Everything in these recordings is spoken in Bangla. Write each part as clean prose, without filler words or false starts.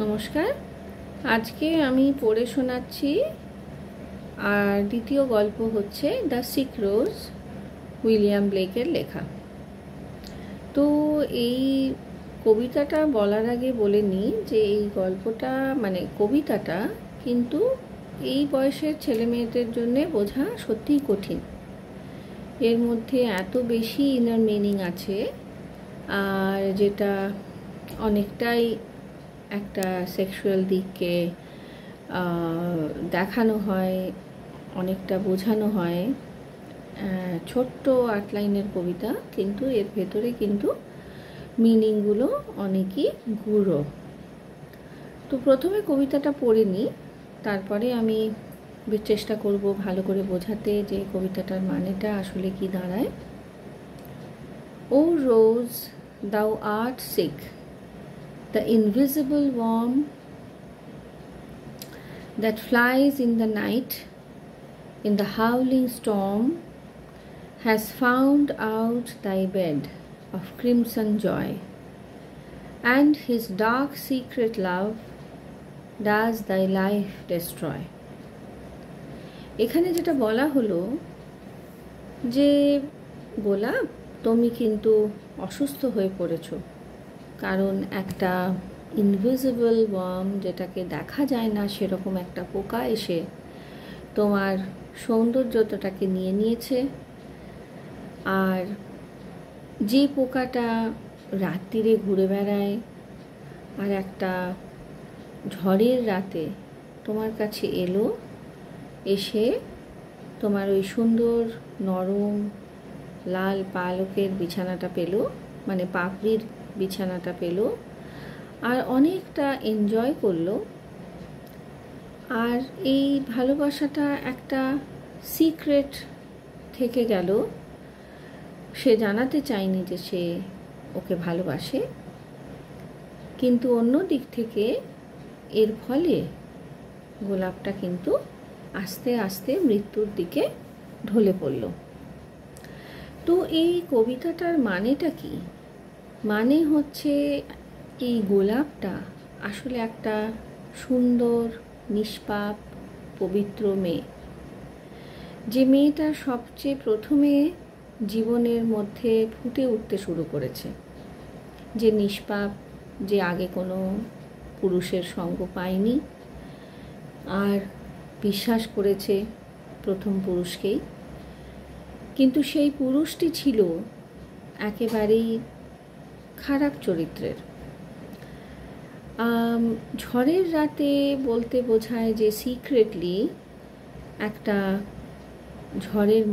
নমস্কার। আজকে আমি পড়ে শোনাচ্ছি আর দ্বিতীয় গল্প হচ্ছে দ্য সিক রোজ, উইলিয়াম ব্লেকের লেখা। তো এই কবিতাটা বলার আগে বলে নিই যে এই গল্পটা কবিতাটা কিন্তু এই বয়সের ছেলে মেয়েদের জন্যে বোঝা সত্যিই কঠিন। এর মধ্যে এত বেশি ইনার মিনিং আছে, আর যেটা অনেকটাই একটা সেক্সুয়াল দিককে দেখানো হয়, অনেকটা বোঝানো হয়। ছোট্ট 8 লাইনের কবিতা, কিন্তু এর ভেতরে কিন্তু মিনিংগুলো অনেকই গূঢ়। তো প্রথমে কবিতাটা পড়ে নিই, তারপরে আমি চেষ্টা করব ভালো করে বোঝাতে যে কবিতাটার মানেটা আসলে কি দাঁড়ায়। ও রোজ, thou art sick, the invisible worm that flies in the night, in the howling storm, has found out thy bed of crimson joy, and his dark secret love does thy life destroy. এখানে যেটা বলা হলো যে গোলাপ, তুমি কিন্তু অসুস্থ হয়ে পড়েছো, কারণ একটা ইনভিজিবল ওয়ার্ম, যেটাকে দেখা যায় না সেরকম একটা পোকা এসে তোমার সৌন্দর্যতাকে নিয়ে নিয়েছে। আর যে পোকাটা রাত্রিরে ঘুরে বেড়ায় আর একটা ঝড়ের রাতে তোমার কাছে এলো, এসে তোমার ওই সুন্দর নরম লাল পালকের বিছানাটা পেল, পাপড়ির বিছানাটা পেল, আর অনেকটা এনজয় করলো। আর এই ভালোবাসাটা একটা সিক্রেট থেকে গেল, সে জানাতে চায়নি যে সে ওকে ভালোবাসে। কিন্তু অন্য দিক থেকে এর ফলে গোলাপটা কিন্তু আস্তে আস্তে মৃত্যুর দিকে ঢলে পড়ল। তো এই কবিতাটার মানেটা কি? মানে হচ্ছে এই গোলাপটা আসলে একটা সুন্দর, নিষ্পাপ, পবিত্র মেয়ে, যে মেয়েটা সবচেয়ে প্রথমে জীবনের মধ্যে ফুটে উঠতে শুরু করেছে, যে নিষ্পাপ, যে আগে কোনো পুরুষের সঙ্গ পায়নি আর বিশ্বাস করেছে প্রথম পুরুষকেই। কিন্তু সেই পুরুষটি ছিল একেবারেই খারাপ চরিত্রের। ঝড়ের রাতে বলতে বোঝায় যে সিক্রেটলি একটা ঝড়ের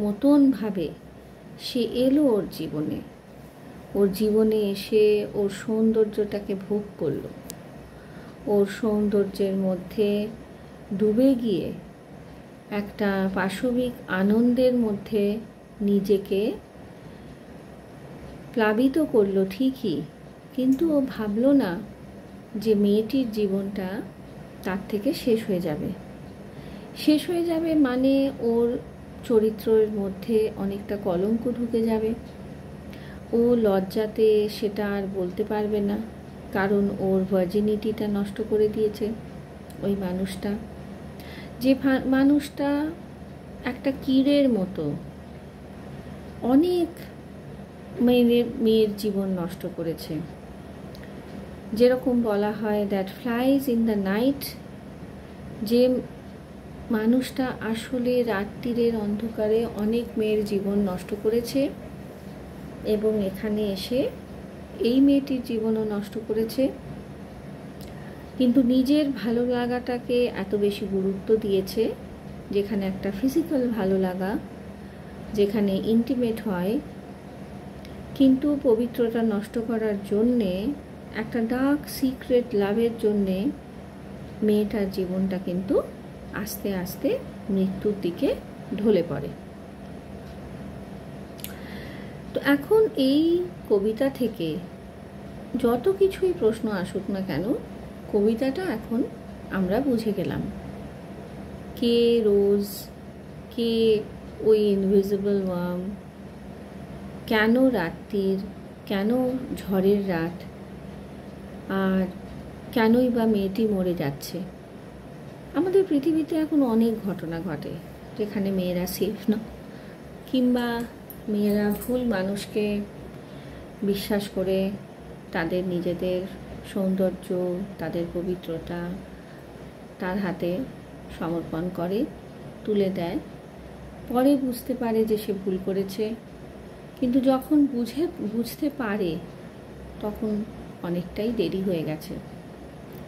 মতনভাবে সে এলো ওর জীবনে এসে ওর সৌন্দর্যটাকে ভোগ করলো, ওর সৌন্দর্যের মধ্যে ডুবে গিয়ে একটা পাশবিক আনন্দের মধ্যে নিজেকে প্লাবিত করলো ঠিকই, কিন্তু ও ভাবলো না যে মেয়েটির জীবনটা তার থেকে শেষ হয়ে যাবে, মানে ওর চরিত্রের মধ্যে অনেকটা কলঙ্ক ঢুকে যাবে। ও লজ্জাতে সেটা আর বলতে পারবে না, কারণ ওর ভার্জিনিটিটা নষ্ট করে দিয়েছে ওই মানুষটা, যে মানুষটা একটা কীড়ের মতো অনেক মেয়ের জীবন নষ্ট করেছে। যেরকম বলা হয় that flies in the night, যে মানুষটা আসলে রাত্রিরের অন্ধকারে অনেক মেয়ের জীবন নষ্ট করেছে, এবং এখানে এসে এই মেয়েটির জীবনও নষ্ট করেছে। কিন্তু নিজের ভালো লাগাটাকে এত বেশি গুরুত্ব দিয়েছে, যেখানে একটা ফিজিক্যাল ভালো লাগা, যেখানে ইন্টিমেট হয়, কিন্তু পবিত্রতা নষ্ট করার জন্যে, একটা ডার্ক সিক্রেট লাভের জন্যে মেয়েটার জীবনটা কিন্তু আস্তে আস্তে মৃত্যুর দিকে ঢলে পড়ে। তো এখন এই কবিতা থেকে যত কিছুই প্রশ্ন আসুক না কেন, কবিতাটা এখন আমরা বুঝে গেলাম কে রোজ, কে ওই ইনভিজিবল ওয়ার্ম, কেন রাত্রির, কেন ঝড়ের রাত, আর কেনই বা মেয়েটি মরে যাচ্ছে। আমাদের পৃথিবীতে এখন অনেক ঘটনা ঘটে যেখানে মেয়েরা সেফ না, কিংবা মেয়েরা ভুল মানুষকে বিশ্বাস করে তাদের নিজেদের সৌন্দর্য, তাদের পবিত্রতা তার হাতে সমর্পণ করে, তুলে দেয়। পরে বুঝতে পারে যে সে ভুল করেছে, কিন্তু যখন বুঝতে পারে তখন অনেকটাই দেরি হয়ে গেছে।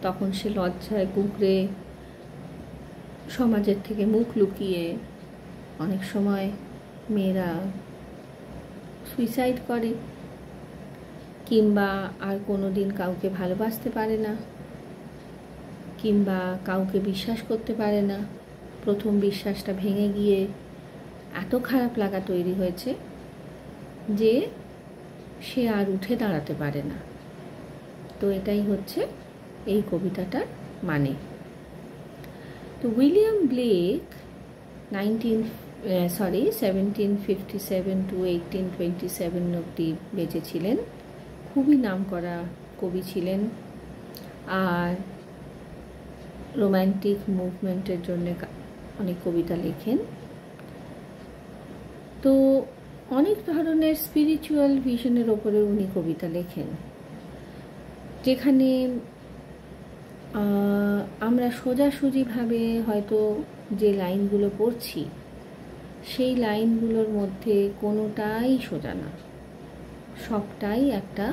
তখন সে লজ্জায় কুঁকড়ে সমাজের থেকে মুখ লুকিয়ে অনেক সময় মেয়েরা সুইসাইড করে, কিংবা আর কোনো দিন কাউকে ভালোবাসতে পারে না, কিংবা কাউকে বিশ্বাস করতে পারে না। প্রথম বিশ্বাসটা ভেঙে গিয়ে এত খারাপ লাগা তৈরি হয়েছে যে সে আর উঠে দাঁড়াতে পারে না। তো এটাই হচ্ছে এই কবিতাটার মানে। তো উইলিয়াম ব্লেক 1757 to 1827 অবধি বেঁচে ছিলেন। খুবই নামকরা কবি ছিলেন, আর রোম্যান্টিক মুভমেন্টের জন্য অনেক কবিতা লেখেন। তো অনেক ধরনের স্পিরিচুয়াল ভিশনের ওপরে উনি কবিতা লেখেন, যেখানে আমরা সোজাসুজিভাবে হয়তো যে লাইনগুলো পড়ছি সেই লাইনগুলোর মধ্যে কোনোটাই সোজা না, সবটাই একটা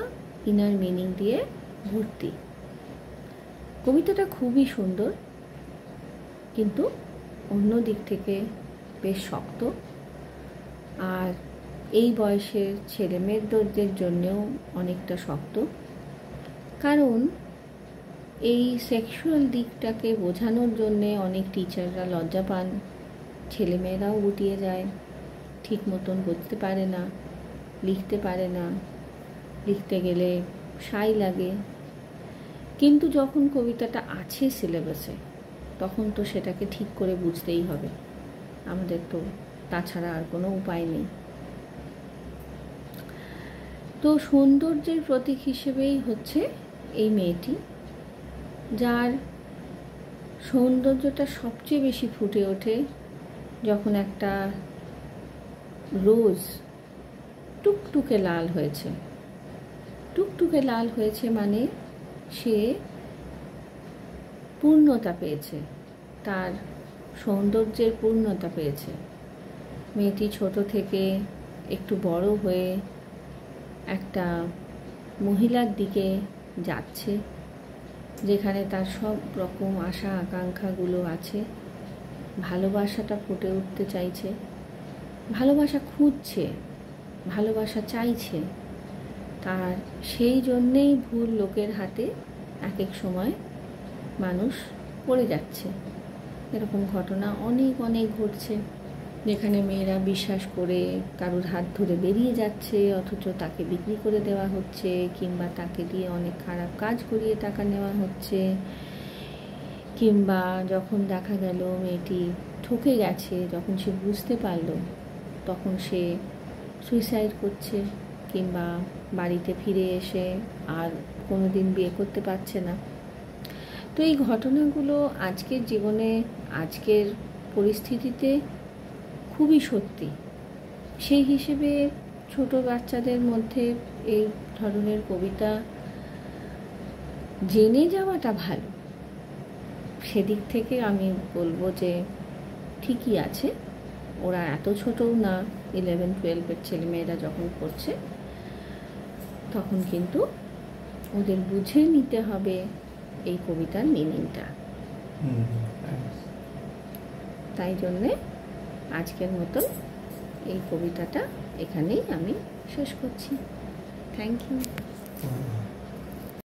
ইনার মিনিং দিয়ে ভর্তি। কবিতাটা খুবই সুন্দর, কিন্তু অন্য দিক থেকে বেশ শক্ত, আর এই বয়সের ছেলে মেয়েদের জন্যেও অনেকটা শক্ত। কারণ এই সেক্সুয়াল দিকটাকে বোঝানোর জন্যে অনেক টিচাররা লজ্জা পান, ছেলেমেয়েরাও গুটিয়ে যায়, ঠিক মতন বুঝতে পারে না, লিখতে পারে না, লিখতে গেলে সাই লাগে। কিন্তু যখন কবিতাটা আছে সিলেবাসে, তখন তো সেটাকে ঠিক করে বুঝতেই হবে, আমাদের তো তাছাড়া আর কোনো উপায় নেই। তো সৌন্দর্যের প্রতীক হিসেবেই হচ্ছে এই মেয়েটি, যার সৌন্দর্যটা সবচেয়ে বেশি ফুটে ওঠে যখন একটা রোজ টুকটুকে লাল হয়েছে। টুকটুকে লাল হয়েছে মানে সে পূর্ণতা পেয়েছে, তার সৌন্দর্যের পূর্ণতা পেয়েছে। মেয়েটি ছোট থেকে একটু বড় হয়ে একটা মহিলার দিকে যাচ্ছে, যেখানে তার সব রকম আশা আকাঙ্ক্ষাগুলো আছে। ভালোবাসাটা ফুটে উঠতে চাইছে, ভালোবাসা খুঁজছে, ভালোবাসা চাইছে। তার সেই জন্যেই ভুল লোকের হাতে এক এক সময় মানুষ পড়ে যাচ্ছে। এরকম ঘটনা অনেক অনেক ঘটছে, যেখানে মেয়েরা বিশ্বাস করে কারোর হাত ধরে বেরিয়ে যাচ্ছে, অথচ তাকে বিক্রি করে দেওয়া হচ্ছে, কিংবা তাকে দিয়ে অনেক খারাপ কাজ করিয়ে টাকা নেওয়া হচ্ছে, কিংবা যখন দেখা গেল মেয়েটি ঠকে গেছে, যখন সে বুঝতে পারল, তখন সে সুইসাইড করছে, কিংবা বাড়িতে ফিরে এসে আর কোনো দিন বিয়ে করতে পারছে না। তো এই ঘটনাগুলো আজকের জীবনে, আজকের পরিস্থিতিতে খুবই সত্যি। সেই হিসেবে ছোট বাচ্চাদের মধ্যে এই ধরনের কবিতা জেনে যাওয়াটা ভালো। সেদিক থেকে আমি বলবো যে ঠিকই আছে, ওরা এত ছোটও না। 11-12 ছেলেমেয়েরা যখন পড়ছে, তখন কিন্তু ওদের বুঝে নিতে হবে এই কবিতার মিনিংটা। তাই জন্যে আজকের মতন এই কবিতাটা এখানেই আমি শেষ করছি। Thank you.